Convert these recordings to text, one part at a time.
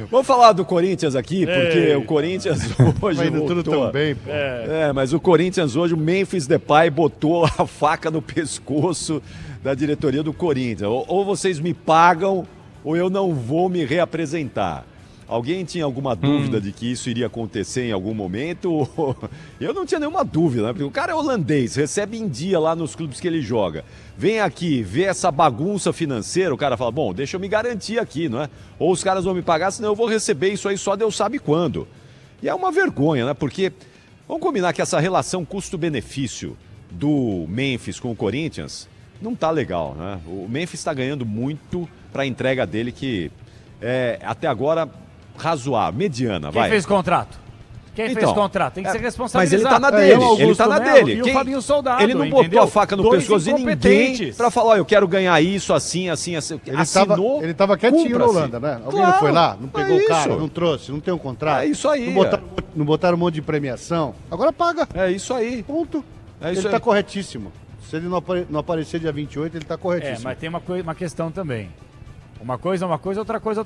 Vamos falar do Corinthians aqui, porque o Corinthians hoje vai indo tudo tão bem, pô. Mas o Corinthians hoje, o Memphis Depay botou a faca no pescoço da diretoria do Corinthians. Ou vocês me pagam, ou eu não vou me reapresentar. Alguém tinha alguma dúvida de que isso iria acontecer em algum momento? Eu não tinha nenhuma dúvida, né? Porque o cara é holandês, recebe em dia lá nos clubes que ele joga. Vem aqui, vê essa bagunça financeira, o cara fala, bom, deixa eu me garantir aqui, não é? Ou os caras vão me pagar, senão eu vou receber isso aí só Deus sabe quando. E é uma vergonha, né? Porque vamos combinar que essa relação custo-benefício do Memphis com o Corinthians não tá legal, né? O Memphis está ganhando muito para a entrega dele que até agora razoável, mediana, vai. Quem fez contrato? Quem fez contrato? Tem que ser responsabilizado. Mas ele tá na dele, ele tá na dele. E o Fabinho Soldado, ele não botou a faca no pescoço de ninguém pra falar, eu quero ganhar isso, assim. Ele tava quietinho na Holanda, né? Alguém não foi lá, não pegou o cara, não trouxe, não tem um contrato. É isso aí. Não botaram um monte de premiação. Agora paga. É isso aí. Ponto. Ele tá corretíssimo. Se ele não aparecer dia 28, ele tá corretíssimo. Mas tem uma questão também. Uma coisa, outra coisa.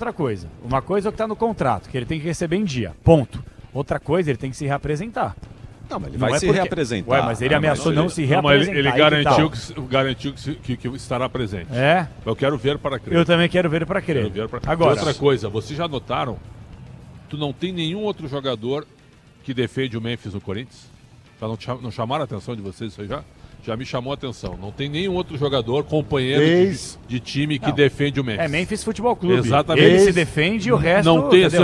Uma coisa é o que está no contrato, que ele tem que receber em dia, ponto. Outra coisa, ele tem que se reapresentar. Não, mas ele vai se reapresentar. Ué, mas ele ameaçou não se reapresentar. Ele garantiu que estará presente. Eu quero ver para crer. Eu também quero ver para crer. Agora, outra coisa, vocês já notaram? Tu não tem nenhum outro jogador que defende o Memphis no Corinthians? Não chamaram a atenção de vocês isso aí já? Já me chamou a atenção. Não tem nenhum outro jogador, companheiro de time que defende o Memphis. É Memphis Futebol Clube. Exatamente. Ele se defende e o resto... Não tem, assim,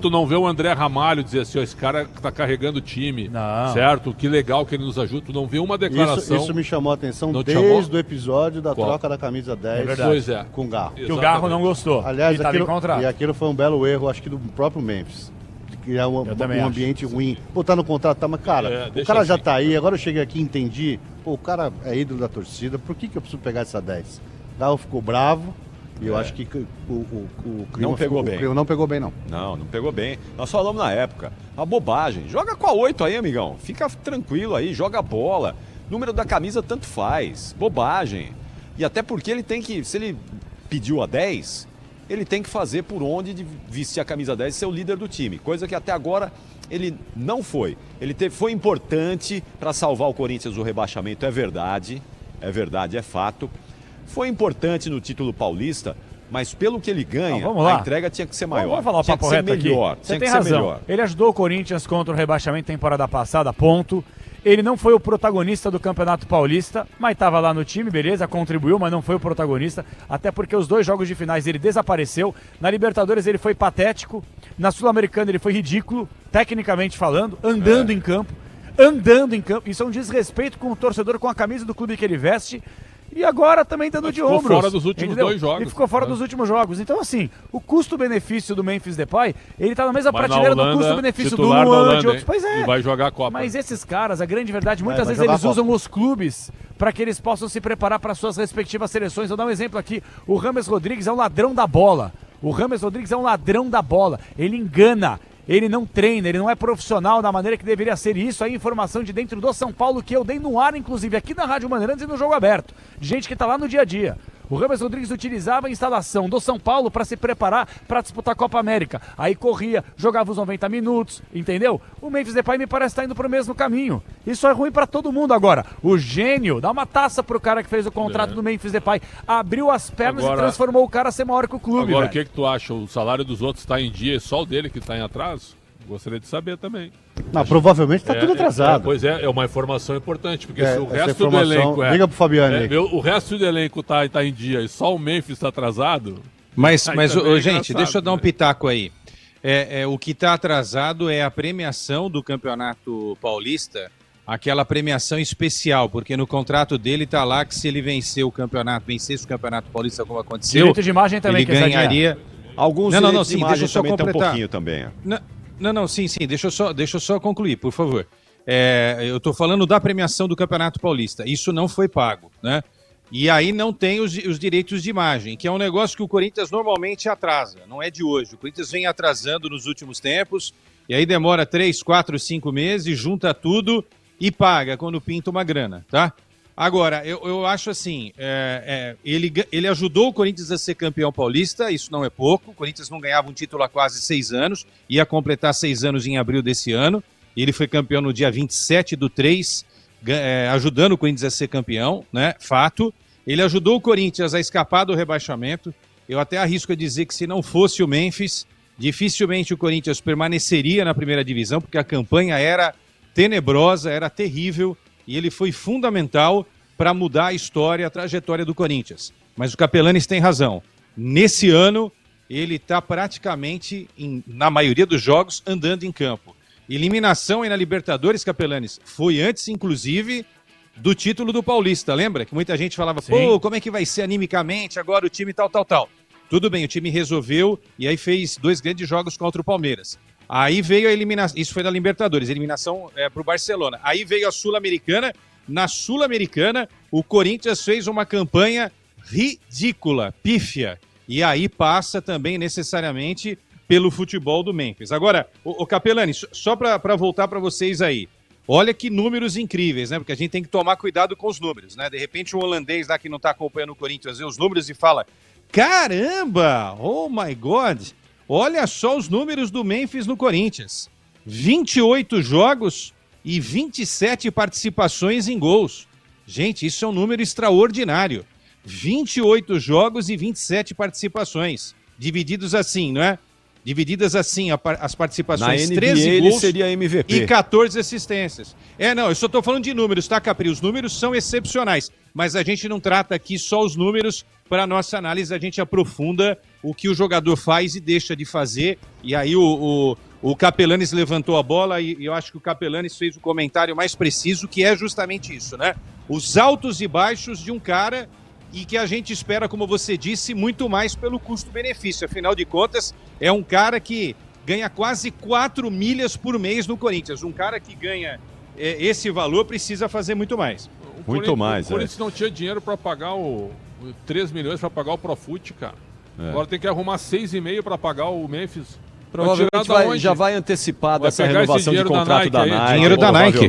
tu não vê o André Ramalho dizer assim, esse cara tá carregando o time, certo? Que legal que ele nos ajuda. Tu não vê uma declaração... Isso me chamou a atenção desde o episódio da troca da camisa 10 com o Garro. Que o Garro não gostou. Aliás, aquilo foi um belo erro, acho que do próprio Memphis. Criar um ambiente ruim. Botar no contrato, tá, mas cara, o cara já tá aí, agora eu cheguei aqui e entendi, o cara é ídolo da torcida, por que eu preciso pegar essa 10? O Galo ficou bravo e eu acho que o clima não pegou bem. Não pegou bem, não. Não pegou bem. Nós falamos na época, uma bobagem. Joga com a 8 aí, amigão. Fica tranquilo aí, joga a bola. Número da camisa tanto faz. Bobagem. E até porque ele tem que, se ele pediu a 10... ele tem que fazer por onde de vestir a camisa 10 e ser o líder do time, coisa que até agora ele não foi. Foi importante para salvar o Corinthians do rebaixamento, é verdade, é fato. Foi importante no título paulista, mas pelo que ele ganha, a entrega tinha que ser maior. Vamos falar o papo reto aqui. Você tem razão. Ele ajudou o Corinthians contra o rebaixamento temporada passada, ponto. Ele não foi o protagonista do Campeonato Paulista, mas estava lá no time, beleza, contribuiu, mas não foi o protagonista, até porque os 2 jogos de finais ele desapareceu. Na Libertadores ele foi patético, na Sul-Americana ele foi ridículo, tecnicamente falando, andando em campo. Isso é um desrespeito com o torcedor, com a camisa do clube que ele veste. E agora também dando de ombros. Ficou fora dos últimos 2 jogos. Ele ficou fora dos últimos jogos. Então, assim, o custo-benefício do Memphis Depay, ele tá na mesma prateleira do custo-benefício do Luan, de outros. Pois é. E vai jogar a Copa. Mas esses caras, a grande verdade, muitas vezes eles usam os clubes para que eles possam se preparar para suas respectivas seleções. Vou dar um exemplo aqui. O James Rodrigues é um ladrão da bola. Ele engana. Ele não treina, ele não é profissional da maneira que deveria ser. Isso aí, informação de dentro do São Paulo que eu dei no ar, inclusive aqui na Rádio Bandeirantes e no Jogo Aberto. De gente que tá lá no dia a dia. O James Rodrigues utilizava a instalação do São Paulo para se preparar para disputar a Copa América. Aí corria, jogava os 90 minutos, entendeu? O Memphis Depay me parece estar indo pro mesmo caminho. Isso é ruim para todo mundo agora. O gênio, dá uma taça pro cara que fez o contrato do Memphis Depay. Abriu as pernas e transformou o cara a ser maior que o clube. Agora, o que tu acha? O salário dos outros está em dia e só o dele que está em atraso? Gostaria de saber também. Não, provavelmente está tudo atrasado. Pois é uma informação importante, porque se o resto do elenco liga pro Fabiano aí. O resto do elenco tá em dia e só o Memphis está atrasado. Mas gente, deixa eu dar um pitaco aí. O que está atrasado é a premiação do Campeonato Paulista, aquela premiação especial, porque no contrato dele está lá que se ele vencesse o Campeonato Paulista como aconteceu, direito de imagem também ele ganharia. Alguns direitos de imagem também tem um pouquinho também. Sim, deixa eu só concluir, por favor. Eu estou falando da premiação do Campeonato Paulista. Isso não foi pago, né? E aí não tem os direitos de imagem, que é um negócio que o Corinthians normalmente atrasa, não é de hoje. O Corinthians vem atrasando nos últimos tempos, e aí demora 3, 4, 5 meses, junta tudo e paga quando pinta uma grana, tá? Agora, eu acho assim, ele ajudou o Corinthians a ser campeão paulista, isso não é pouco. O Corinthians não ganhava um título há quase 6 anos, ia completar 6 anos em abril desse ano. E ele foi campeão no dia 27/3, ajudando o Corinthians a ser campeão, né? Fato. Ele ajudou o Corinthians a escapar do rebaixamento. Eu até arrisco a dizer que se não fosse o Memphis, dificilmente o Corinthians permaneceria na primeira divisão, porque a campanha era tenebrosa, era terrível. E ele foi fundamental para mudar a história, a trajetória do Corinthians. Mas o Capelanes tem razão. Nesse ano, ele está praticamente, na maioria dos jogos, andando em campo. Eliminação aí na Libertadores, Capelanes, foi antes, inclusive, do título do Paulista. Lembra que muita gente falava, pô, como é que vai ser animicamente agora o time tal. Tudo bem, o time resolveu e aí fez 2 grandes jogos contra o Palmeiras. Aí veio a eliminação, isso foi da Libertadores, eliminação para o Barcelona. Aí veio a Sul-Americana. Na Sul-Americana, o Corinthians fez uma campanha ridícula, pífia. E aí passa também necessariamente pelo futebol do Memphis. Agora, o Capelani, só para voltar para vocês aí. Olha que números incríveis, né? Porque a gente tem que tomar cuidado com os números, né? De repente um holandês lá que não está acompanhando o Corinthians vê os números e fala, caramba, oh my God, olha só os números do Memphis no Corinthians. 28 jogos e 27 participações em gols. Gente, isso é um número extraordinário. 28 jogos e 27 participações. Divididos assim, não é? Divididas assim, as participações, na NBA 13 gols seria MVP. E 14 assistências. Não, eu só estou falando de números, tá, Capri? Os números são excepcionais, mas a gente não trata aqui só os números para nossa análise, a gente aprofunda o que o jogador faz e deixa de fazer, e aí o Capelanes levantou a bola e eu acho que o Capelanes fez o comentário mais preciso, que é justamente isso, né? Os altos e baixos de um cara e que a gente espera, como você disse, muito mais pelo custo-benefício. Afinal de contas, é um cara que ganha quase 4 milhas por mês no Corinthians. Um cara que ganha esse valor precisa fazer muito mais. Muito mais, O Corinthians não tinha dinheiro para pagar 3 milhões para pagar o Profute, cara. Agora tem que arrumar 6,5 para pagar o Memphis. Provavelmente já vai antecipar dessa renovação de contrato da Nike. Dinheiro da Nike.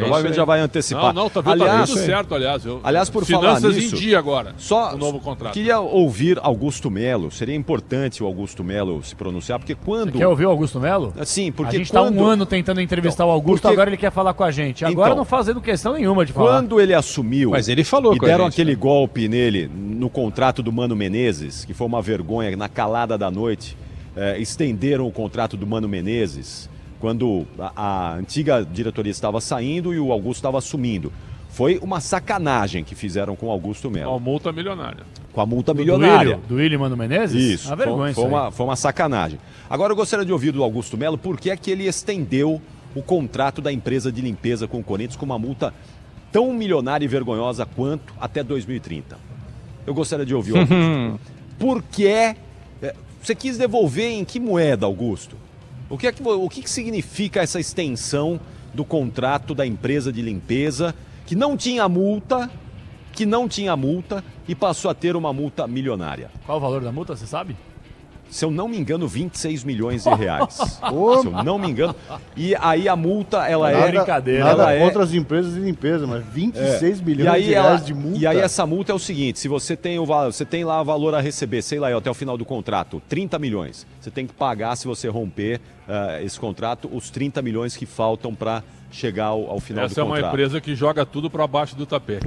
Provavelmente já vai antecipar. Tá vendo? Tá tudo certo, aliás. Aliás, por falar nisso... Finanças em dia agora, só o novo contrato. Queria ouvir Augusto Melo. Seria importante o Augusto Melo se pronunciar, porque quando... Você quer ouvir o Augusto Melo? Sim, porque a gente está um ano tentando entrevistar o Augusto, agora ele quer falar com a gente. Agora não fazendo questão nenhuma de falar. Quando ele assumiu... Mas ele falou e deram aquele golpe nele no contrato do Mano Menezes, que foi uma vergonha, na calada da noite... estenderam o contrato do Mano Menezes quando a antiga diretoria estava saindo e o Augusto estava assumindo. Foi uma sacanagem que fizeram com o Augusto Melo. Com a multa milionária. Com a multa milionária. Do William Mano Menezes? Isso. Foi uma sacanagem. Agora eu gostaria de ouvir do Augusto Melo por que é que ele estendeu o contrato da empresa de limpeza com o Corinthians com uma multa tão milionária e vergonhosa quanto até 2030. Eu gostaria de ouvir o Augusto. Por que... Você quis devolver em que moeda, Augusto? O que significa essa extensão do contrato da empresa de limpeza que não tinha multa e passou a ter uma multa milionária? Qual o valor da multa, você sabe? Se eu não me engano, 26 milhões de reais. Se eu não me engano. E aí a multa, ela é... brincadeira. Nada contra as empresas de limpeza, mas 26 milhões de reais de multa. E aí essa multa é o seguinte, se você tem lá o valor a receber, sei lá, até o final do contrato, 30 milhões. Você tem que pagar, se você romper esse contrato, os 30 milhões que faltam para chegar ao final do contrato. Essa é uma empresa que joga tudo para baixo do tapete.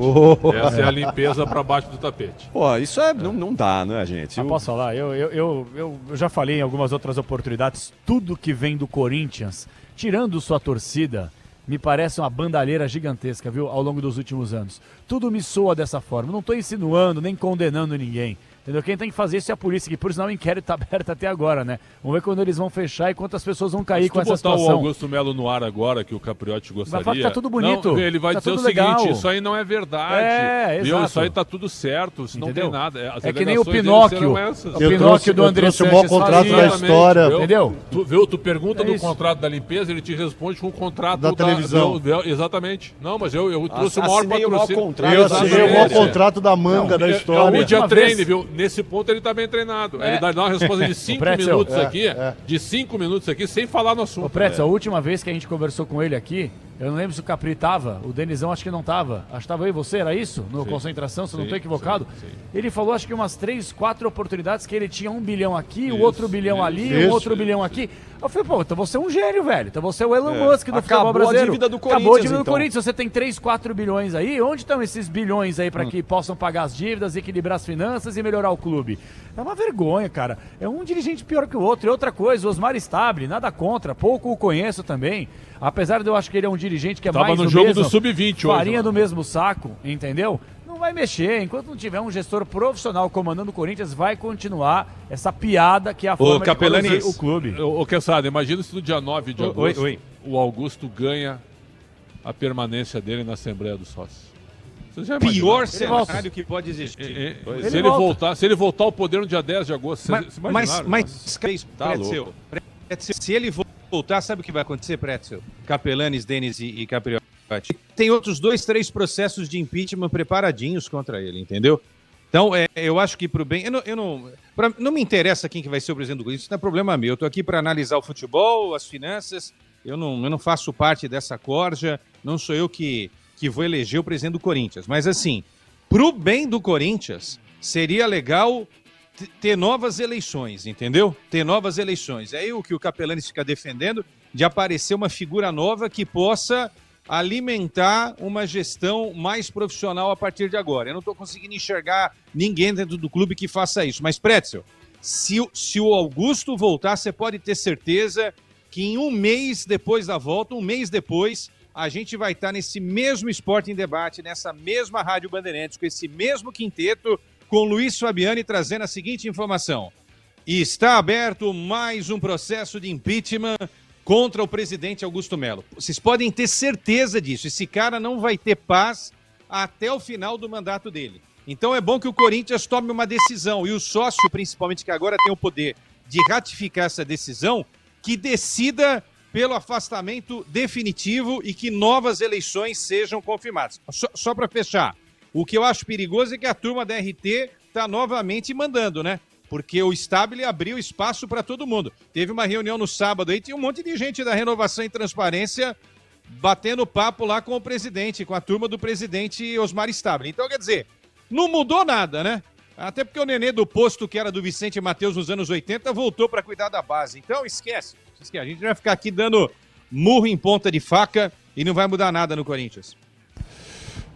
Essa é a limpeza para baixo do tapete. Pô, isso não dá, né, gente? Posso falar? Eu já falei em algumas outras oportunidades, tudo que vem do Corinthians, tirando sua torcida, me parece uma bandalheira gigantesca, viu, ao longo dos últimos anos. Tudo me soa dessa forma. Não estou insinuando, nem condenando ninguém. Entendeu? Quem tem que fazer isso é a polícia, que por sinal o inquérito está aberto até agora, né? Vamos ver quando eles vão fechar e quantas pessoas vão cair com essa situação. Se botar o Augusto Melo no ar agora, que o Capriotti gostaria... Vai falar que tá tudo bonito. Não, ele vai dizer o seguinte, isso aí não é verdade. Exato. Isso aí tá tudo certo, isso não tem nada. É que nem o Pinóquio. O Pinóquio do André Sanches. O maior contrato da história. Entendeu? Tu pergunta do contrato da limpeza, ele te responde com o contrato da televisão. Exatamente. Não, mas eu trouxe o maior patrocínio. Eu assinei o maior contrato da manga da história. É o Media Training, viu? Nesse ponto ele tá bem treinado. Ele dá uma resposta de 5 minutos aqui, de 5 minutos aqui, sem falar no assunto. Ô, Pretzel, a última vez que a gente conversou com ele aqui, Eu não lembro se o Capri tava, o Denizão acho que não tava. Acho que tava eu e você, era isso? No Concentração, se eu não tô equivocado. Sim. Ele falou acho que umas 3, 4 oportunidades que ele tinha 1 bilhão aqui, o outro bilhão ali, o outro bilhão aqui. Eu falei, pô, então você é um gênio, velho. Então você é o Elon Musk do futebol brasileiro. Acabou a dívida do Corinthians. Acabou a dívida do Corinthians. Você tem 3, 4 bilhões aí, onde estão esses bilhões aí para que possam pagar as dívidas, equilibrar as finanças e melhorar o clube? É uma vergonha, cara. É um dirigente pior que o outro. E outra coisa, Osmar Stabile, nada contra, pouco o conheço também. Apesar de eu acho que ele é um dirigente que é mais no jogo do Sub-20 hoje. Farinha do mesmo saco, entendeu? Não vai mexer. Enquanto não tiver um gestor profissional comandando o Corinthians, vai continuar essa piada que é a forma de conduzir o clube. Ô, Quesada, imagina se no dia 9 de agosto o Augusto ganha a permanência dele na Assembleia dos Sócios. Pior cenário que pode existir. Se ele voltar ao poder no dia 10 de agosto, Pretzel, se ele voltar, sabe o que vai acontecer, Pretzel? Capelanes, Denis e Capriotti. Tem outros 2, 3 processos de impeachment preparadinhos contra ele, entendeu? Então, eu acho que pro bem... não me interessa quem que vai ser o presidente do Corinthians, isso não é problema meu. Eu tô aqui para analisar o futebol, as finanças, eu não faço parte dessa corja, não sou eu que vou eleger o presidente do Corinthians. Mas, assim, pro bem do Corinthians, seria legal ter novas eleições, entendeu? Ter novas eleições. É o que o Capelanes fica defendendo, de aparecer uma figura nova que possa alimentar uma gestão mais profissional a partir de agora. Eu não estou conseguindo enxergar ninguém dentro do clube que faça isso. Mas, Pretzel, se o Augusto voltar, você pode ter certeza que em um mês depois da volta, um mês depois, a gente vai estar nesse mesmo Esporte em Debate, nessa mesma Rádio Bandeirantes, com esse mesmo quinteto, com Luiz Fabiani trazendo a seguinte informação. Está aberto mais um processo de impeachment contra o presidente Augusto Melo. Vocês podem ter certeza disso. Esse cara não vai ter paz até o final do mandato dele. Então é bom que o Corinthians tome uma decisão. E o sócio, principalmente, que agora tem o poder de ratificar essa decisão, que decida pelo afastamento definitivo e que novas eleições sejam confirmadas. Só para fechar, o que eu acho perigoso é que a turma da RT está novamente mandando, né? Porque o Stabile abriu espaço para todo mundo. Teve uma reunião no sábado aí, tinha um monte de gente da Renovação e Transparência batendo papo lá com o presidente, com a turma do presidente Osmar Stabile. Então, quer dizer, não mudou nada, né? Até porque o nenê do posto, que era do Vicente Matheus nos anos 80, voltou para cuidar da base. Então, esquece. A gente vai ficar aqui dando murro em ponta de faca e não vai mudar nada no Corinthians.